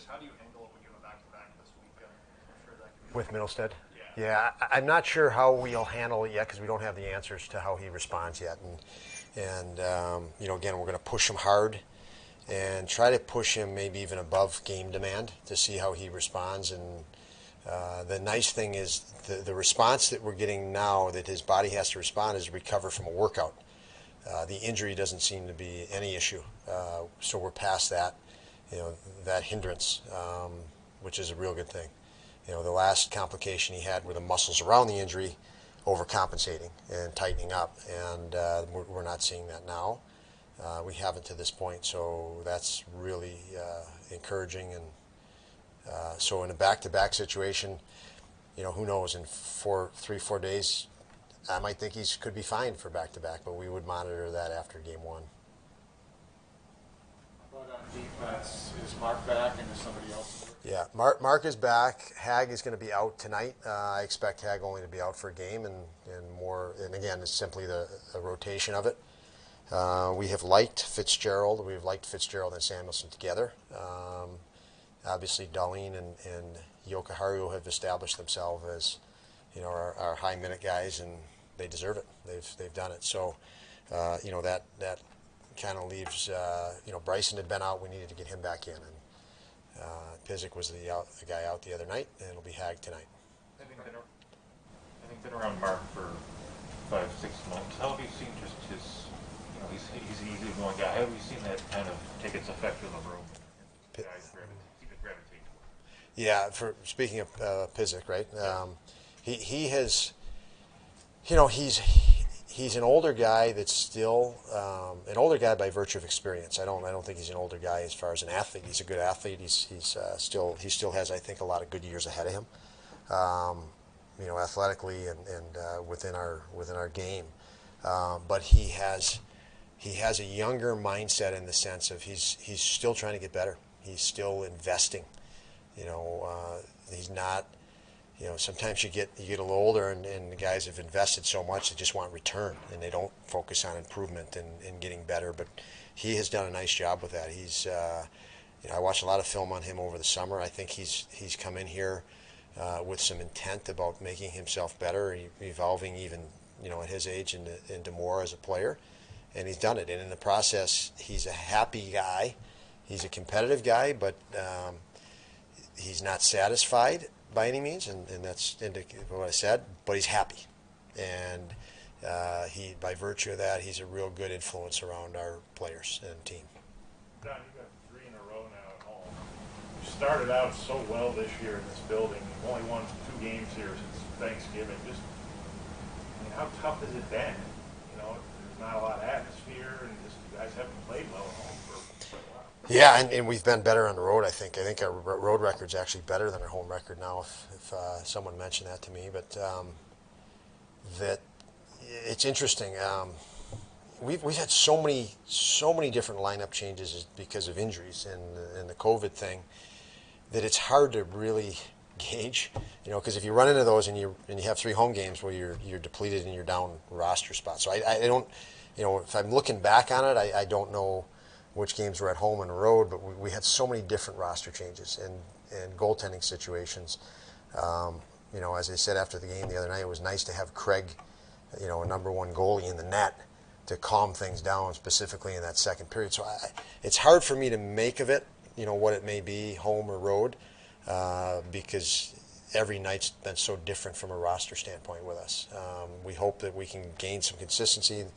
curious, how do you handle it when you have a back-to-back this weekend? I'm sure that can be With Middlestead? Yeah. Yeah, I'm not sure how we'll handle it yet because we don't have the answers to how he responds yet. And again, we're going to push him hard and try to push him maybe even above game demand to see how he responds. And the nice thing is the response that we're getting now that his body has to respond is recover from a workout. The injury doesn't seem to be any issue, so we're past that, that hindrance, which is a real good thing. The last complication he had were the muscles around the injury overcompensating and tightening up, and we're not seeing that now. We haven't to this point, so that's really encouraging. And so in a back-to-back situation, who knows? In 3-4 days, I might think he could be fine for back-to-back, but we would monitor that after game one. How about on defense? Is Mark back and is somebody else? Yeah, Mark is back. Hag is going to be out tonight. I expect Hag only to be out for a game and more. And again, it's simply the rotation of it. We have liked Fitzgerald. We've liked Fitzgerald and Samuelson together. Obviously, Darlene and Yokoharu have established themselves as our high minute guys, and they deserve it. They've done it. So that kind of leaves. Bryson had been out. We needed to get him back in. And Pizik was the guy out the other night, and it'll be Hag tonight. Having been around Mark for 5-6 months, how have you seen just his, he's an easygoing guy. How have you seen that kind of take its effect in the room? And guys gravitate towards? Yeah, for speaking of Pizik, right? He has, he's an older guy that's still an older guy by virtue of experience. I don't think he's an older guy as far as an athlete. He's a good athlete. He still has, I think, a lot of good years ahead of him. Athletically and within our game. But he has a younger mindset in the sense of he's still trying to get better. He's still investing. He's not. Sometimes you get a little older and the guys have invested so much they just want return and they don't focus on improvement and getting better. But he has done a nice job with that. He's I watched a lot of film on him over the summer. I think he's come in here with some intent about making himself better, evolving even at his age into more as a player, and he's done it. And in the process, he's a happy guy. He's a competitive guy, but he's not satisfied by any means, and that's what I said, but he's happy. And by virtue of that, he's a real good influence around our players and team. Don, you got 3 in a row now at home. You started out so well this year in this building. You've only won 2 games here since Thanksgiving. How tough has it been? There's not a lot of atmosphere, and you guys haven't played well at home for quite a while. Yeah, and we've been better on the road, I think. I think our road record's actually better than our home record now, if someone mentioned that to me. But that it's interesting. We've had so many different lineup changes because of injuries and the COVID thing that it's hard to really gauge. Because if you run into those and you have 3 home games where you're depleted and you're down roster spots. So I don't. If I'm looking back on it, I don't know which games were at home and road, but we had so many different roster changes and goaltending situations. As I said after the game the other night, it was nice to have Craig, a #1 goalie in the net to calm things down, specifically in that second period. So it's hard for me to make of it, what it may be, home or road, because every night's been so different from a roster standpoint with us. We hope that we can gain some consistency.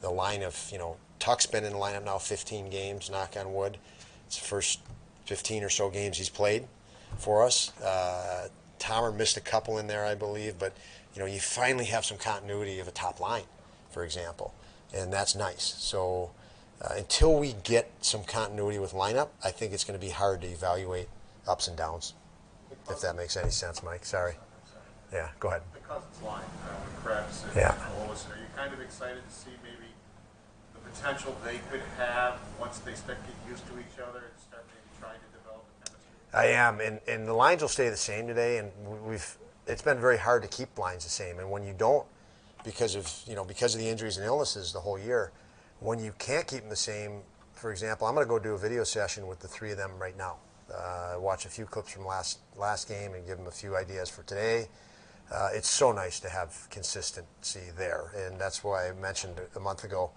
The line of, Tuck's been in the lineup now 15 games, knock on wood. It's the first 15 or so games he's played for us. Tomer missed a couple in there, I believe, but you finally have some continuity of a top line, for example, and that's nice. So until we get some continuity with lineup, I think it's going to be hard to evaluate ups and downs, if that makes any sense, Mike. Sorry. Yeah, go ahead. Because it's line, Krebs and Olsen, are you kind of excited to see maybe the potential they could have once they start getting used to each other and start maybe trying to develop a chemistry? I am, and the lines will stay the same today, and it's been very hard to keep lines the same. And when you don't, because of the injuries and illnesses the whole year, when you can't keep them the same, for example, I'm going to go do a video session with the 3 of them right now. watch a few clips from last game and give them a few ideas for today. It's so nice to have consistency there, and that's why I mentioned a month ago,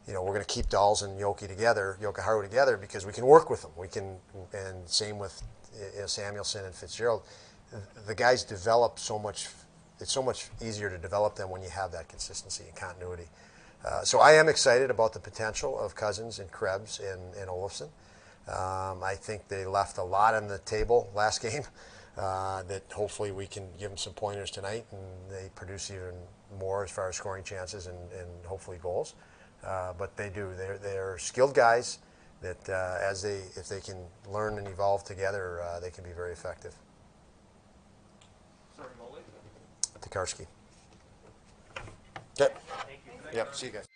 we're going to keep Dolls and Jokiharju together because we can work with them. We can, and same with Samuelson and Fitzgerald. The guys develop so much. It's so much easier to develop them when you have that consistency and continuity. So I am excited about the potential of Cousins and Krebs and Olofsson. I think they left a lot on the table last game that hopefully we can give them some pointers tonight, and they produce even more as far as scoring chances and hopefully goals. But they do. They're skilled guys that if they can learn and evolve together, they can be very effective. Sorry, Molly. Tokarski. Okay. Yep. See you guys.